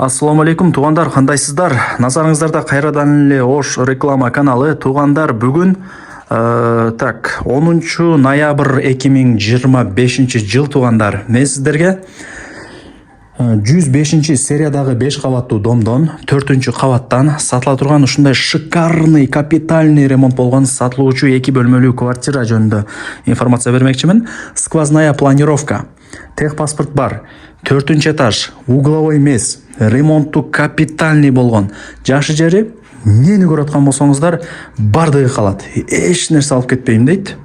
Ассаламу алейкум туғандар, қандайсыздар? Назарыңыздарда қайрадан эле Ош реклама каналы. Туғандар, бүгін 10 ноябрь 2025 жыл туғандар. Мен сіздерге 105 сериядағы 5 қабаттуу домдон 4 қабаттан сатыла турган ушундай шикарный, капитальный ремонт болгон сатылуучу 2 бөлмөлүү квартира жөнүндө информация бермекчимин. Сквозная планировка, техпаспорт бар, 4 этаж, угловой эмес, ремонтту капитальный болгон. Жакшы жери эмнени көрүп аткан болсоңуздар, бардыгы калат. Эч нерсе алып кетпейм дейт.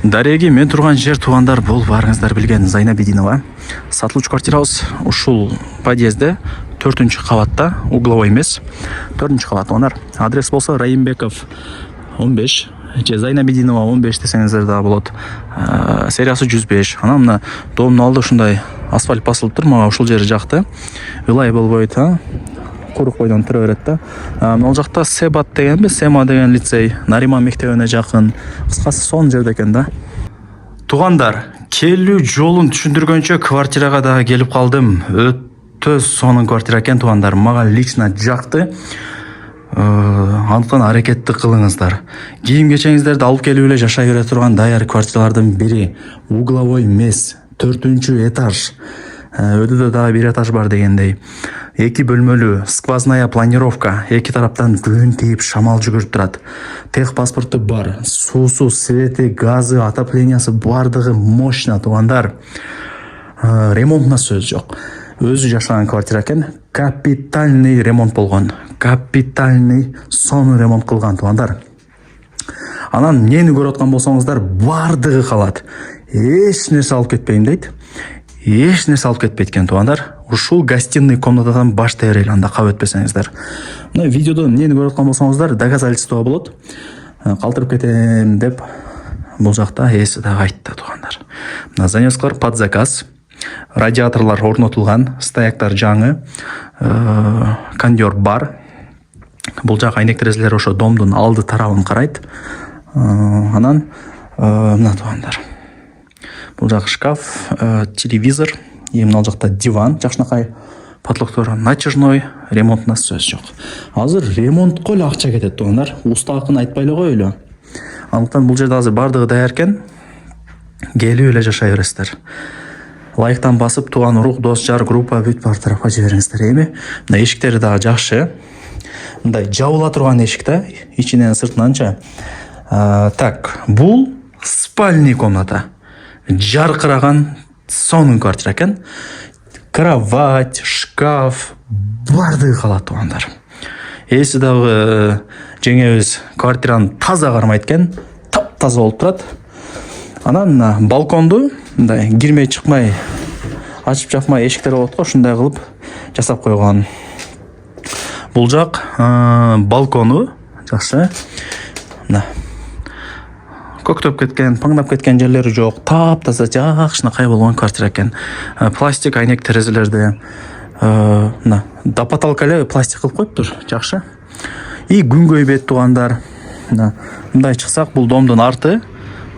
Дареги, мен турган жер тугандар, бул баарыңыздар билген Зайнабидинова. Сатылуучу квартирабыз ушул подъездде 4 кабатта, угловой эмес, 4 кабат тугандар. Адрес болсо Райымбеков 15, же Зайнабидинова 15 десеңиздер да болот. Сериясы 105. Анан мына домдун алды ушундай асфальт басылып тур, мага ушул жери жакты. Ылай болбойт, курук бойдон тура берет да. Ал жакта Себат дегенби, Сема деген лицей, Нариман мектебине жакын. Кыскасы сонун жерде экен да. Тугандар, келүү жолун түшүндүргөнчө квартирага да келип калдым. Өтө сонун квартира экен тугандар, мага лично жакты. Андыктан аракетти кылыңыздар. Кийим кечеңиздерди алып келип эле жашай бере турган даяр квартиралардын бири. Угловой эмес, 4 этаж. Өдүдө дагы 1 этаж бар дегендей. 2 бөлмөлүү, сквозная планировка, эки тараптан күн тийип шамал жүгүрүп турат. Техпаспорту бар, суусу, свети, газы, отоплениясы бардыгы мощно тугандар. Ремонтуна сөз жок. Өзү жашаган квартира экен, капитальный ремонт болгон. Капитальный сонун ремонт кылган тугандар. Анан эмнени көрүп аткан болсоңуздар, бардыгы калат. Эч нерсе алып кетпейм дейт. Эч нерсе алып кетпейт экен тугандар. Ушул гостиный комнатадан баштайыр анда кап өтпөсөңүздөр. Мына видеодо эмнени көрүп аткан болсоңуздар, доказательство болот. Калтырып кетем деп бул жакта эси дагы айтты тугандар. Мына занёскалар под заказ. Радиаторлар орнотулган, стояктар жаңы, кондер бар. Бул жак айнек терезелер ошо домдун алды тарабын карайт. Анан мына тугандар. Бул жак шкаф, телевизор, мына жакта диван, жакшынакай потолоктор натяжной, ремонтуна сөз жок. Азыр ремонтко эле акча кетет тугандар. Устакын айтпай эле коелу. Андыктан бул жерде азыр бардыгы даяр экен. Келип эле жашай бересиздер. Лайктан басып, туган урук, дос, жар, группа бүт бар тарапка жибериңиздер, эми. Мына эшиктери дагы жакшы. Мындай жабыла турган эшик да, ичинен сыртынанча. Так, бул спальный комната. Жаркыраган сонун квартира экен. Кровать, шкаф бардыгы калат тугандар. Эси дагы жеңебиз квартираны таза кармайт экен, таптаза болуп турат. Анан балконду мындай кирмей чыкмай, ачып жапмай эшиктер болот го, ушундай кылып жасап койгон. Бул жак балкону жакшы. Мына көктөп кеткен, паңдап кеткен жерлери жок, таптаза жакшынакай болгон квартира экен. Пластик айнек терезелерде, мына до потолка эле пластик кылып коюптур, жакшы. И күнгөй бет тугандар. Мындай чыксак, бул домдун арты.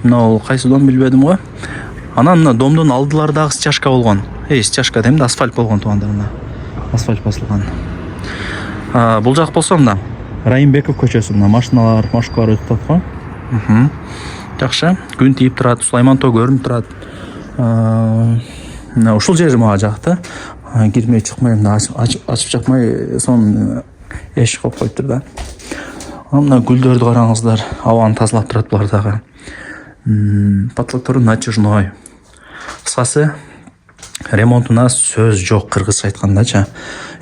Мына ол кайсы дом билбедим го. Анан мына домдун алдылардагы стяжка болгон. Стяжка демди, асфальт болгон тугандар, мына. Асфальт басылган. Бул жак болсо мына Райымбеков көчөсү, мына машиналар, машкалар өтүп атат го. Жакшы, күн тийип турат, Сулайман тоо көрүнүп турат. Мына ушул жери мага жакты. Кирмей чыкмай, ачып жапмай сонун эшик коюп коюптур да. Мына гүлдөрдү караңыздар, абаны тазалап турат булар дагы. Потолоктору натяжной. Кыскасы, ремонтуна сөз жок, кыргызча айткандачы.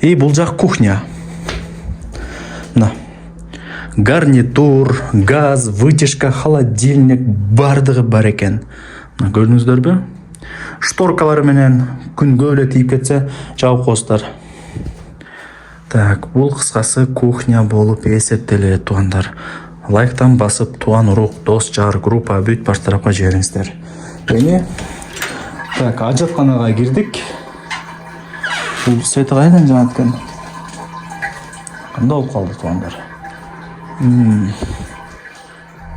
И бул жак кухня. Мына гарнитур, газ, вытяжка, холодильник бардыгы бар экен. Мына көрдүңүздөрбү? Шторкалары менен күнгө эле тийип кетсе жабып коесуздар. Так, бул кыскасы кухня болуп эсептелет тугандар. Лайктан басып, туган урук, дос, жар, группа бүт бар тарапка жибериңиздер. Эми так, ажатканага кирдик. Бул свети кайдан жанат экен? Кандай болуп калды тугандар?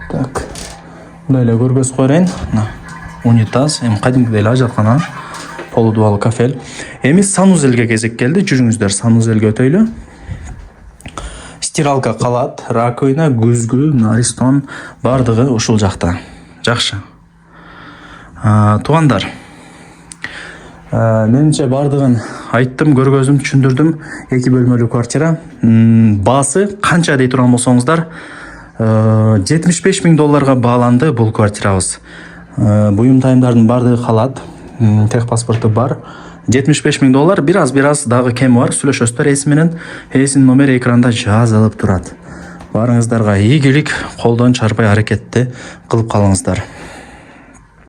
Так, мындай эле көргөз коерейин. Унитаз, эми кадимкидей эле ажаткана. полудубал кафель. Эми санузелге кезек келди. Жүрүңүздөр, санузелге өтөйлү. Стиралка калат, раковина, күзгү, Аристон бардыгы ушул жакта. Жакшы. Туугандар, менимче бардыгын айттым, көргөзүм, түшүндүрдүм. 2 бөлмөлүү квартира. Баасы канча дей турган болсоңуздар, $75,000 бааланды бул квартирабыз. Буюм тайымдардын бардыгы калат, тех паспорту бар. $75,000, бир аз дагы кеми бар. Сүйлөшөсүздөр эси менен. Эсинин номери экранда жазылып турат. Барыңыздарга ийгилик, колдон чарпай аракетти кылып калыңыздар.